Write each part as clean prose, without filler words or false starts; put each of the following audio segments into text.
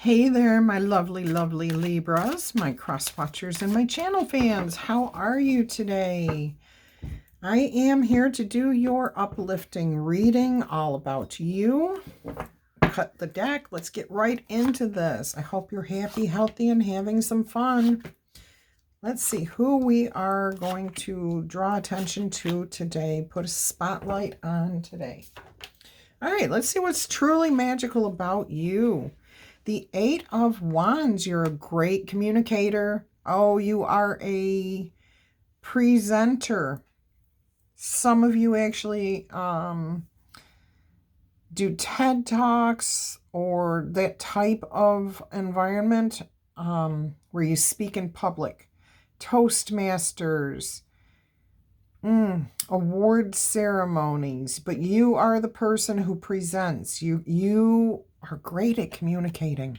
Hey there, my lovely, lovely Libras, my cross watchers and my channel fans. How are you today? I am here to do your uplifting reading all about you. Cut the deck. Let's get right into this. I hope you're happy, healthy, and having some fun. Let's see who we are going to draw attention to today. Put a spotlight on today. All right, let's see what's truly magical about you. The Eight of Wands, you're a great communicator. Oh, you are a presenter. Some of you actually do TED Talks or that type of environment where you speak in public. Toastmasters, award ceremonies, but you are the person who presents. You are great at communicating.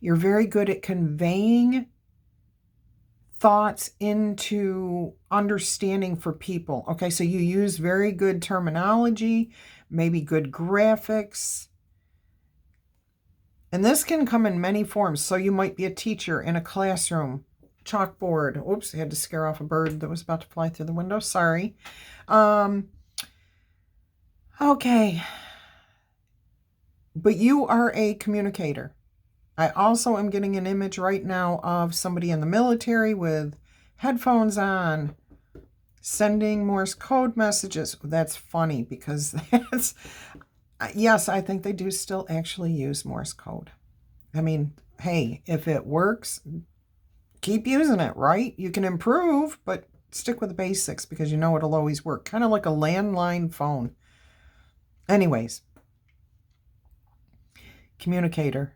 You're very good at conveying thoughts into understanding for people. Okay, so you use very good terminology, maybe good graphics. And this can come in many forms. So you might be a teacher in a classroom, chalkboard. Oops, I had to scare off a bird that was about to fly through the window. Sorry. Okay. But you are a communicator. I also am getting an image right now of somebody in the military with headphones on, sending Morse code messages. That's funny because that's, yes, I think they do still actually use Morse code. I mean, hey, if it works, keep using it, right? You can improve, but stick with the basics because you know it'll always work. Kind of like a landline phone. Anyways, communicator.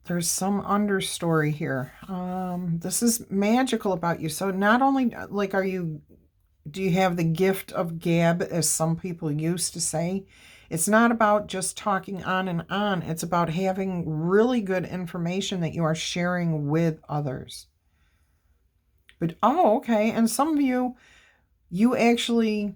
There's some understory here. This is magical about you. So not only, like, do you have the gift of gab, as some people used to say? It's not about just talking on and on. It's about having really good information that you are sharing with others. But, oh, okay. And some of you actually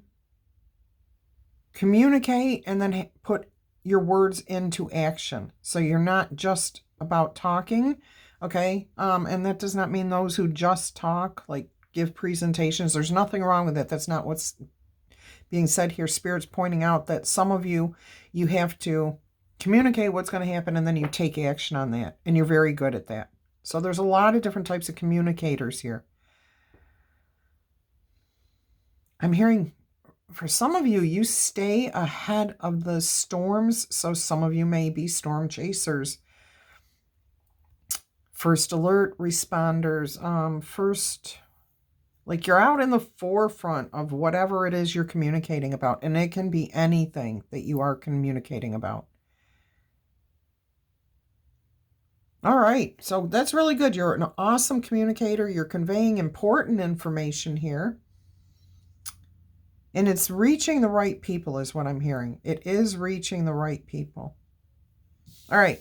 communicate and then put your words into action. So you're not just about talking, okay? And that does not mean those who just talk, like give presentations. There's nothing wrong with it. That's not what's being said here. Spirit's pointing out that some of you have to communicate what's going to happen and then you take action on that. And you're very good at that. So there's a lot of different types of communicators here. I'm hearing, for some of you, you stay ahead of the storms. So some of you may be storm chasers. First alert responders, like you're out in the forefront of whatever it is you're communicating about. And it can be anything that you are communicating about. All right, so that's really good. You're an awesome communicator. You're conveying important information here. And it's reaching the right people is what I'm hearing. It is reaching the right people. All right.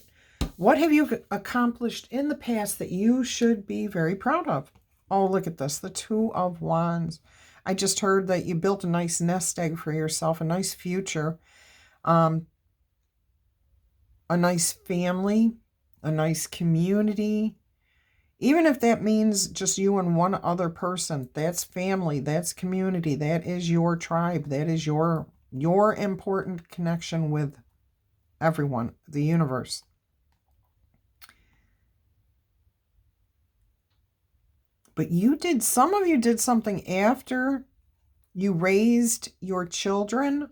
What have you accomplished in the past that you should be very proud of? Oh, look at this. The Two of Wands. I just heard that you built a nice nest egg for yourself, a nice future, a nice family, a nice community. Even if that means just you and one other person, that's family, that's community, that is your tribe, that is your important connection with everyone, the universe. But some of you did something after you raised your children.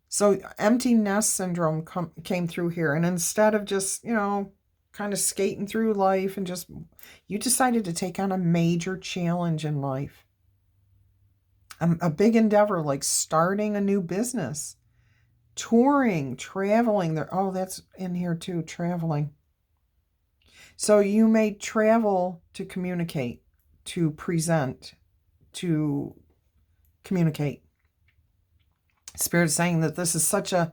So empty nest syndrome came through here. And instead of just, kind of skating through life and you decided to take on a major challenge in life. A big endeavor like starting a new business, touring, traveling. That's in here too, traveling. So you may travel to communicate, to present, to communicate. Spirit's saying that this is such a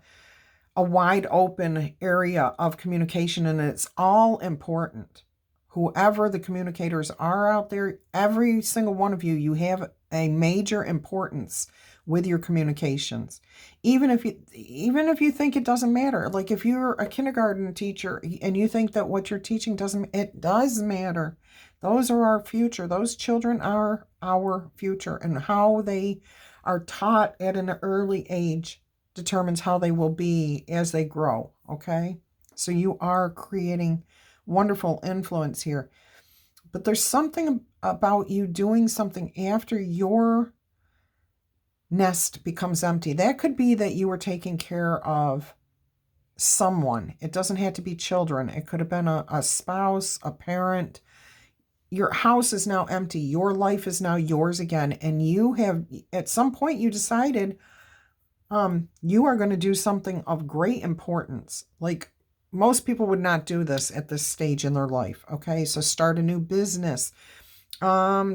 wide open area of communication, and it's all important. Whoever the communicators are out there, every single one of you have a major importance with your communications. Even if you think it doesn't matter. Like if you're a kindergarten teacher and you think that what you're teaching it does matter. Those are our future. Those children are our future, and how they are taught at an early age determines how they will be as they grow, okay? So you are creating wonderful influence here. But there's something about you doing something after your nest becomes empty. That could be that you were taking care of someone. It doesn't have to be children. It could have been a spouse, a parent. Your house is now empty. Your life is now yours again. And you have, at some point, you decided you are going to do something of great importance. Like most people would not do this at this stage in their life. Okay, so start a new business.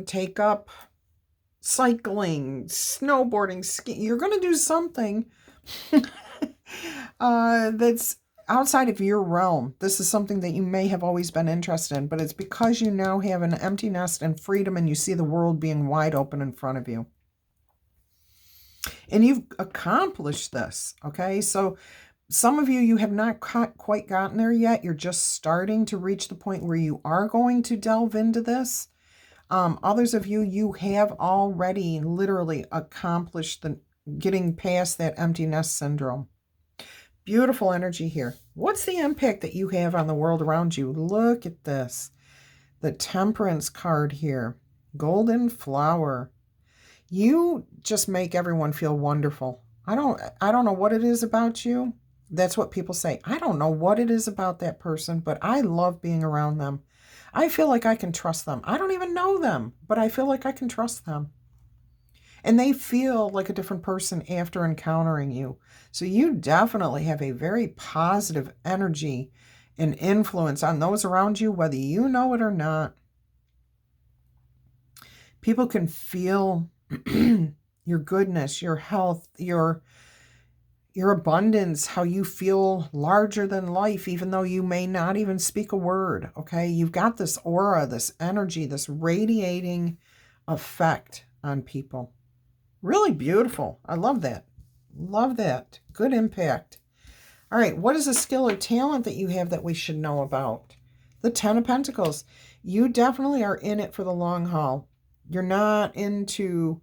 Take up cycling, snowboarding, skiing. You're going to do something that's outside of your realm. This is something that you may have always been interested in, but it's because you now have an empty nest and freedom, and you see the world being wide open in front of you. And you've accomplished this, okay? So some of you have not quite gotten there yet. You're just starting to reach the point where you are going to delve into this. Others of you have already literally accomplished getting past that empty nest syndrome. Beautiful energy here. What's the impact that you have on the world around you? Look at this. The Temperance card here. Golden flower. You just make everyone feel wonderful. I don't know what it is about you. That's what people say. I don't know what it is about that person, but I love being around them. I feel like I can trust them. I don't even know them, but I feel like I can trust them. And they feel like a different person after encountering you. So you definitely have a very positive energy and influence on those around you, whether you know it or not. People can feel your goodness, your health, your abundance, how you feel larger than life, even though you may not even speak a word, okay? You've got this aura, this energy, this radiating effect on people. Really beautiful. I love that. Love that. Good impact. All right, what is a skill or talent that you have that we should know about? The Ten of Pentacles. You definitely are in it for the long haul. You're not into...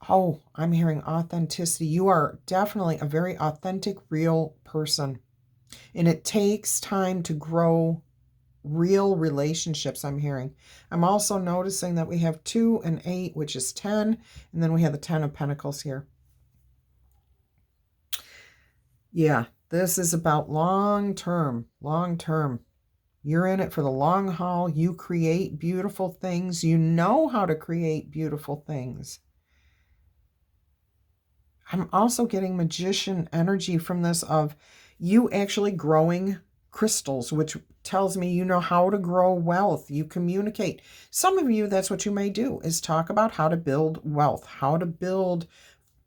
Oh, I'm hearing authenticity. You are definitely a very authentic, real person. And it takes time to grow real relationships, I'm hearing. I'm also noticing that we have 2 and 8, which is 10. And then we have the 10 of Pentacles here. Yeah, this is about long term. You're in it for the long haul. You create beautiful things. You know how to create beautiful things. I'm also getting magician energy from this of you actually growing crystals, which tells me you know how to grow wealth. You communicate. Some of you, that's what you may do, is talk about how to build wealth, how to build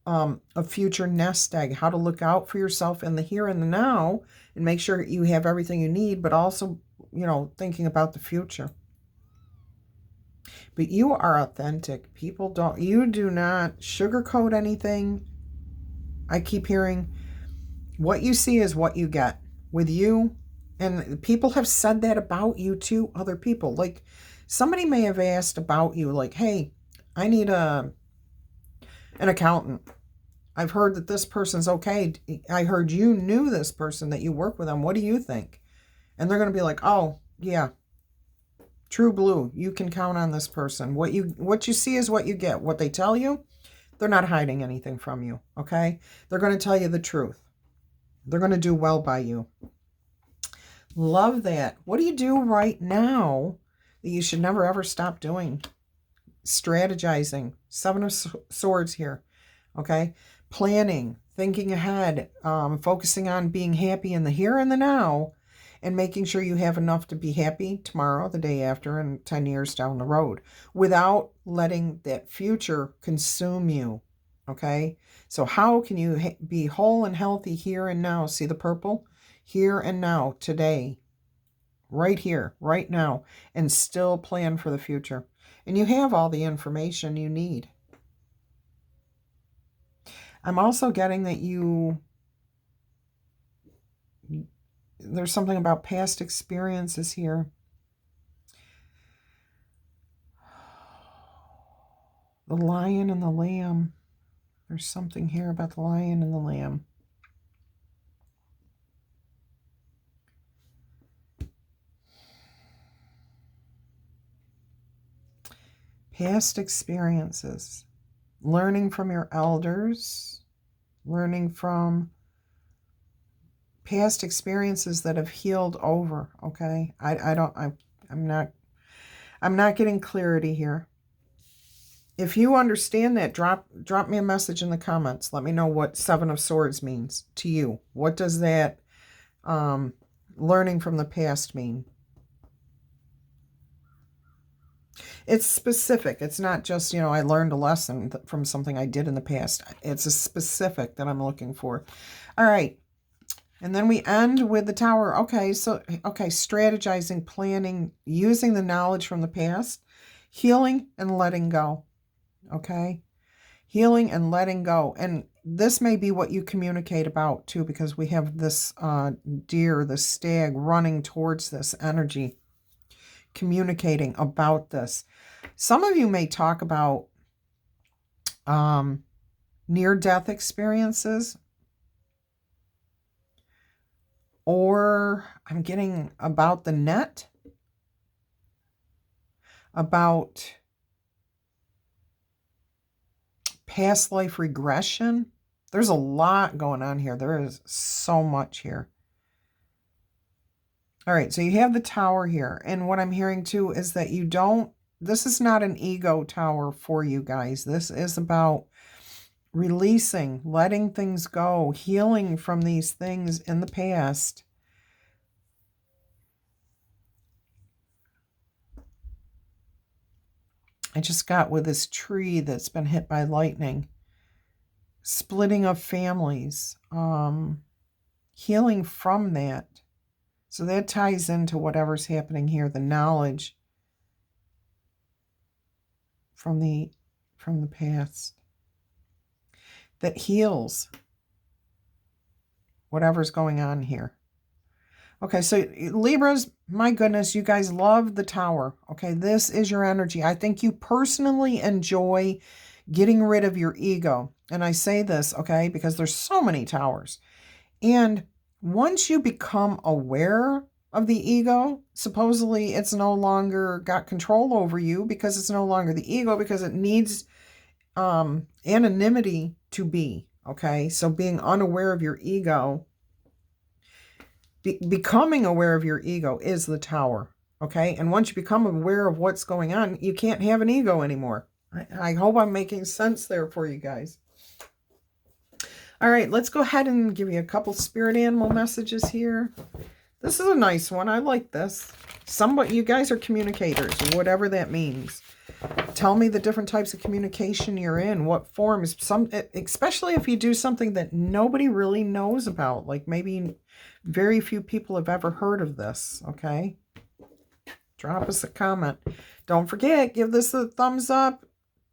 a future nest egg, how to look out for yourself in the here and the now and make sure you have everything you need, but also, thinking about the future. But you are authentic. You do not sugarcoat anything. I keep hearing what you see is what you get with you. And people have said that about you to other people. Like somebody may have asked about you, like, hey, I need an accountant. I've heard that this person's okay. I heard you knew this person, that you work with them. What do you think? And they're going to be like, oh, yeah, true blue. You can count on this person. What you see is what you get. What they tell you, they're not hiding anything from you, okay? They're going to tell you the truth. They're going to do well by you. Love that. What do you do right now that you should never, ever stop doing? Strategizing. 7 of Swords here, okay? Planning, thinking ahead, focusing on being happy in the here and the now, and making sure you have enough to be happy tomorrow, the day after, and 10 years down the road without letting that future consume you, okay? So how can you be whole and healthy here and now? See the purple? Here and now, today, right here, right now, and still plan for the future. And you have all the information you need. I'm also getting that there's something about past experiences here. The lion and the lamb. There's something here about the lion and the lamb. Past experiences. Learning from your elders. Learning from past experiences that have healed over. Okay. I'm not getting clarity here. If you understand that, drop me a message in the comments. Let me know what Seven of Swords means to you. What does that learning from the past mean? It's specific. It's not just, I learned a lesson from something I did in the past. It's a specific that I'm looking for. All right. And then we end with the Tower. Okay, strategizing, planning, using the knowledge from the past, healing and letting go. Okay? Healing and letting go. And this may be what you communicate about too, because we have this deer, the stag, running towards this energy, communicating about this. Some of you may talk about near-death experiences, or I'm getting about the net, about past life regression. There's a lot going on here. There is so much here. All right, so you have the Tower here. And what I'm hearing too is that this is not an ego tower for you guys. This is about releasing, letting things go, healing from these things in the past. I just got with this tree that's been hit by lightning. Splitting of families. Healing from that. So that ties into whatever's happening here, the knowledge from the past that heals whatever's going on here. Okay, so Libras, my goodness, you guys love the Tower. Okay, this is your energy. I think you personally enjoy getting rid of your ego. And I say this, okay, because there's so many Towers. And once you become aware of the ego, supposedly it's no longer got control over you, because it's no longer the ego, because it needs anonymity to be. Okay, so being unaware of your ego, becoming aware of your ego is the Tower. Okay, and once you become aware of what's going on, you can't have an ego anymore. I hope I'm making sense there for you guys. All right, let's go ahead and give you a couple spirit animal messages here. This is a nice one. I like this. You guys are communicators, whatever that means. Tell me the different types of communication you're in, what forms, especially if you do something that nobody really knows about, like maybe very few people have ever heard of this, okay? Drop us a comment. Don't forget, give this a thumbs up,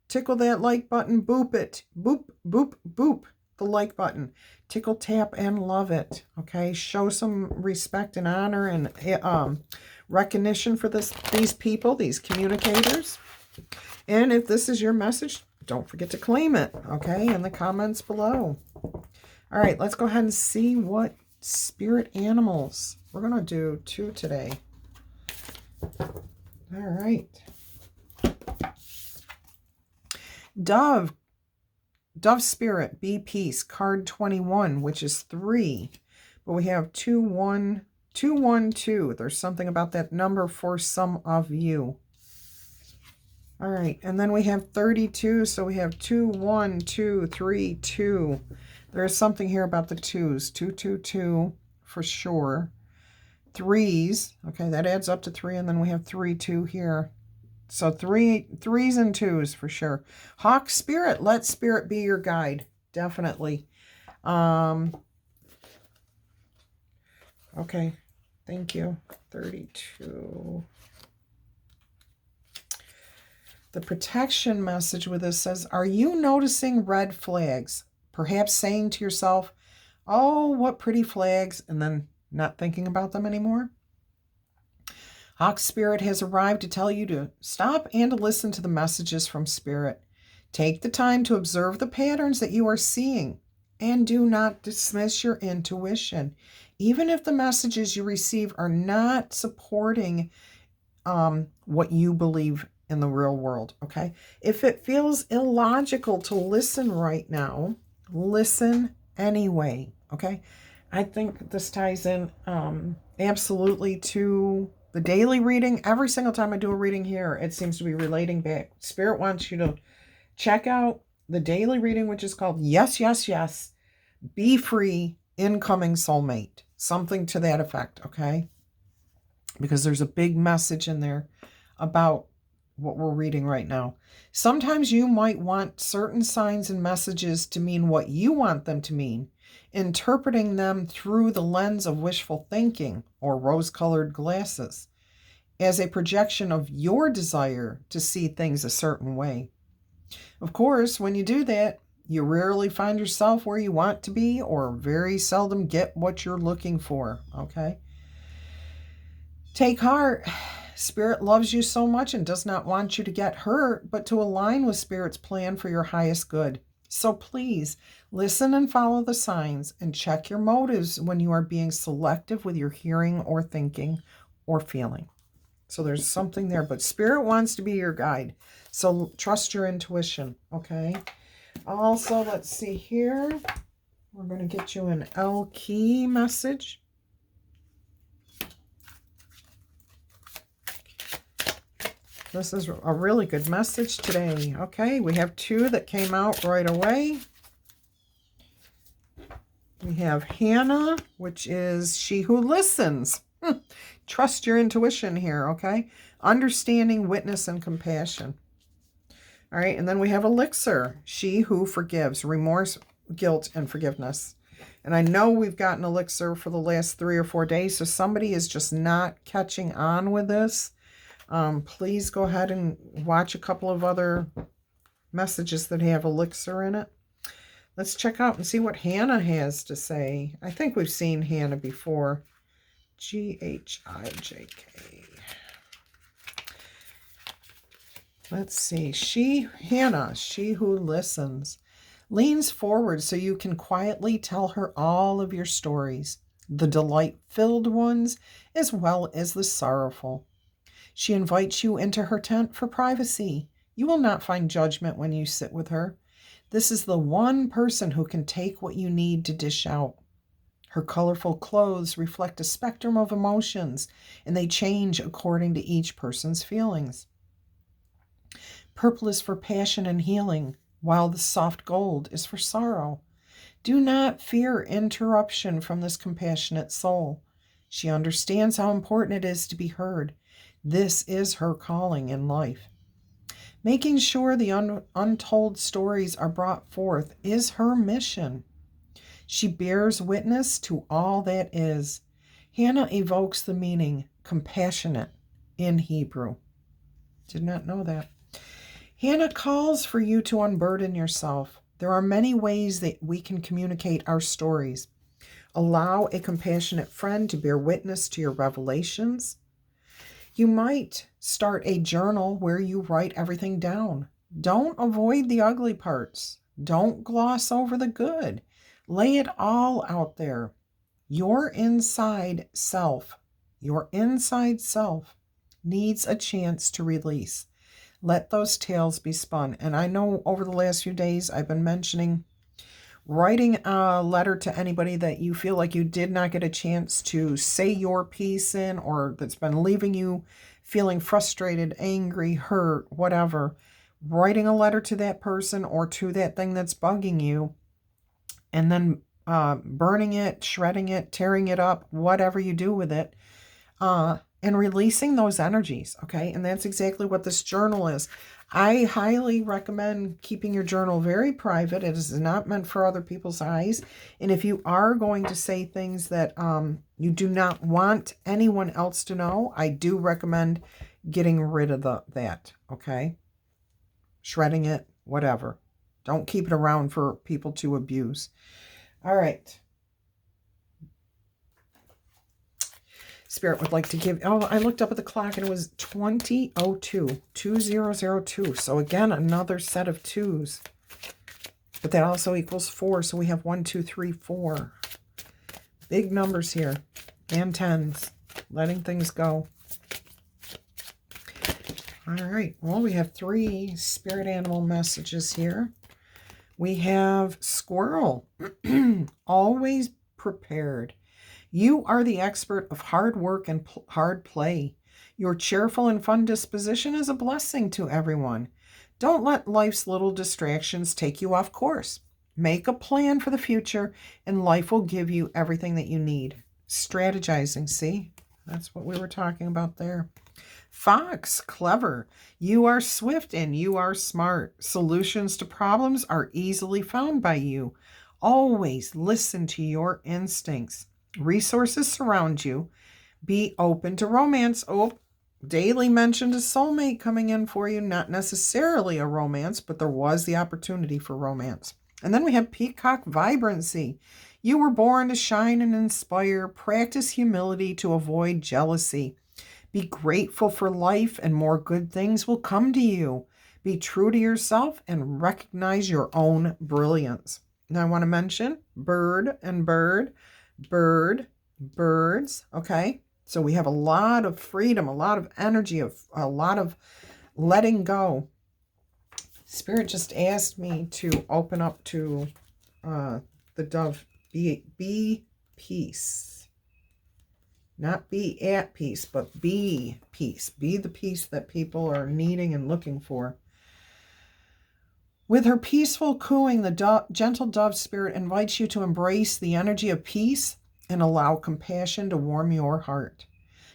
tickle that like button, boop it, boop, boop, boop. The like button, tickle, tap, and love it. Okay, show some respect and honor and recognition for these people, these communicators. And if this is your message, don't forget to claim it. Okay, in the comments below. All right, let's go ahead and see what spirit animals we're gonna do 2 today. All right, Dove Spirit, be peace, card 21, which is 3. But we have 2, 1, 2, 1, 2. There's something about that number for some of you. All right, and then we have 32. So we have 2, 1, 2, 3, 2. There's something here about the 2s. 2, 2, 2 for sure. 3s. Okay, that adds up to 3. And then we have 3, 2 here. So 3s and 2s for sure. Hawk Spirit, let spirit be your guide. Definitely. Okay, thank you. 32. The protection message with this says, are you noticing red flags? perhaps saying to yourself, oh, what pretty flags, and then not thinking about them anymore. Hawk Spirit has arrived to tell you to stop and to listen to the messages from Spirit. Take the time to observe the patterns that you are seeing, and do not dismiss your intuition. Even if the messages you receive are not supporting what you believe in the real world, okay? If it feels illogical to listen right now, listen anyway, okay? I think this ties in absolutely to the daily reading. Every single time I do a reading here, it seems to be relating back. Spirit wants you to check out the daily reading, which is called Yes, Yes, Yes, Be Free, Incoming Soulmate. Something to that effect, okay? Because there's a big message in there about what we're reading right now. Sometimes you might want certain signs and messages to mean what you want them to mean, interpreting them through the lens of wishful thinking or rose-colored glasses as a projection of your desire to see things a certain way. Of course, when you do that, you rarely find yourself where you want to be or very seldom get what you're looking for, okay? Take heart. Spirit loves you so much and does not want you to get hurt, but to align with Spirit's plan for your highest good. So please listen and follow the signs and check your motives when you are being selective with your hearing or thinking or feeling. So there's something there, but Spirit wants to be your guide. So trust your intuition, okay? Also, let's see here. We're going to get you an L key message. This is a really good message today. Okay, we have two that came out right away. We have Hannah, which is she who listens. Trust your intuition here, okay? Understanding, witness, and compassion. All right, and then we have Elixir, she who forgives, remorse, guilt, and forgiveness. And I know we've gotten Elixir for the last 3 or 4 days, so somebody is just not catching on with this. Please go ahead and watch a couple of other messages that have Elixir in it. Let's check out and see what Hannah has to say. I think we've seen Hannah before. G-H-I-J-K. Let's see. Hannah, she who listens, leans forward so you can quietly tell her all of your stories, the delight-filled ones as well as the sorrowful. She invites you into her tent for privacy. You will not find judgment when you sit with her. This is the one person who can take what you need to dish out. Her colorful clothes reflect a spectrum of emotions, and they change according to each person's feelings. Purple is for passion and healing, while the soft gold is for sorrow. Do not fear interruption from this compassionate soul. She understands how important it is to be heard. This is her calling in life. Making sure the untold stories are brought forth is her mission. She bears witness to all that is. Hannah evokes the meaning compassionate in Hebrew. Did not know that. Hannah calls for you to unburden yourself. There are many ways that we can communicate our stories. Allow a compassionate friend to bear witness to your revelations. You might start a journal where you write everything down. Don't avoid the ugly parts. Don't gloss over the good. Lay it all out there. Your inside self needs a chance to release. Let those tales be spun. And I know over the last few days I've been mentioning writing a letter to anybody that you feel like you did not get a chance to say your piece in, or that's been leaving you feeling frustrated, angry, hurt, whatever. Writing a letter to that person or to that thing that's bugging you, and then burning it, shredding it, tearing it up, whatever you do with it, and releasing those energies, okay? And that's exactly what this journal is. I highly recommend keeping your journal very private. It is not meant for other people's eyes. And if you are going to say things that you do not want anyone else to know, I do recommend getting rid of that, okay? Shredding it, whatever. Don't keep it around for people to abuse. All right. Spirit would like to give, oh, I looked up at the clock and it was 2002, 2002. So again, another set of twos. But that also equals 4. So we have 1, 2, 3, 4. Big numbers here. And 10s. Letting things go. All right. Well, we have 3 spirit animal messages here. We have squirrel. Always prepared. You are the expert of hard work and hard play. Your cheerful and fun disposition is a blessing to everyone. Don't let life's little distractions take you off course. Make a plan for the future, and life will give you everything that you need. Strategizing, see? That's what we were talking about there. Fox, clever. You are swift and you are smart. Solutions to problems are easily found by you. Always listen to your instincts. Resources surround you. Be open to romance. Oh, Daily mentioned a soulmate coming in for you. Not necessarily a romance, but there was the opportunity for romance. And then we have peacock vibrancy. You were born to shine and inspire. Practice humility to avoid jealousy. Be grateful for life and more good things will come to you. Be true to yourself and recognize your own brilliance. Now I want to mention bird and bird. Bird, birds, okay? So we have a lot of freedom, a lot of energy, a lot of letting go. Spirit just asked me to open up to the dove, be peace. Not be at peace, but be peace. Be the peace that people are needing and looking for. With her peaceful cooing, the gentle dove spirit invites you to embrace the energy of peace and allow compassion to warm your heart.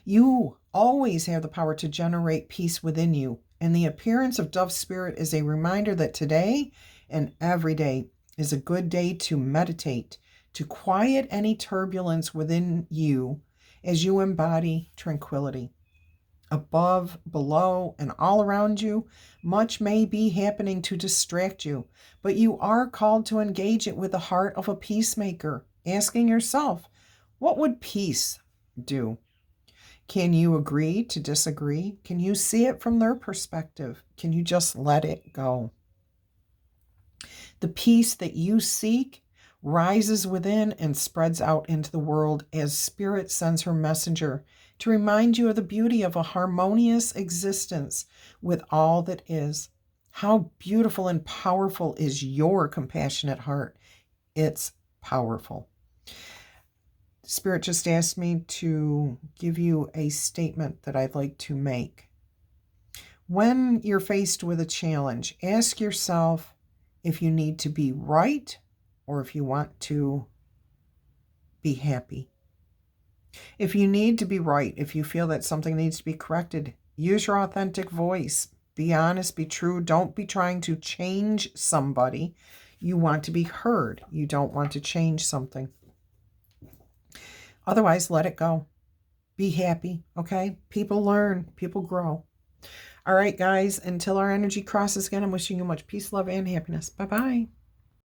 You always have the power to generate peace within you, and the appearance of dove spirit is a reminder that today and every day is a good day to meditate, to quiet any turbulence within you as you embody tranquility. Above, below, and all around you, much may be happening to distract you, but you are called to engage it with the heart of a peacemaker, asking yourself, what would peace do? Can you agree to disagree? Can you see it from their perspective? Can you just let it go? The peace that you seek rises within and spreads out into the world as Spirit sends her messenger to remind you of the beauty of a harmonious existence with all that is. How beautiful and powerful is your compassionate heart. It's powerful. Spirit just asked me to give you a statement that I'd like to make. When you're faced with a challenge, ask yourself if you need to be right or if you want to be happy. If you need to be right, if you feel that something needs to be corrected, use your authentic voice. Be honest, be true. Don't be trying to change somebody. You want to be heard. You don't want to change something. Otherwise, let it go. Be happy, okay? People learn. People grow. All right, guys, until our energy crosses again, I'm wishing you much peace, love, and happiness. Bye-bye.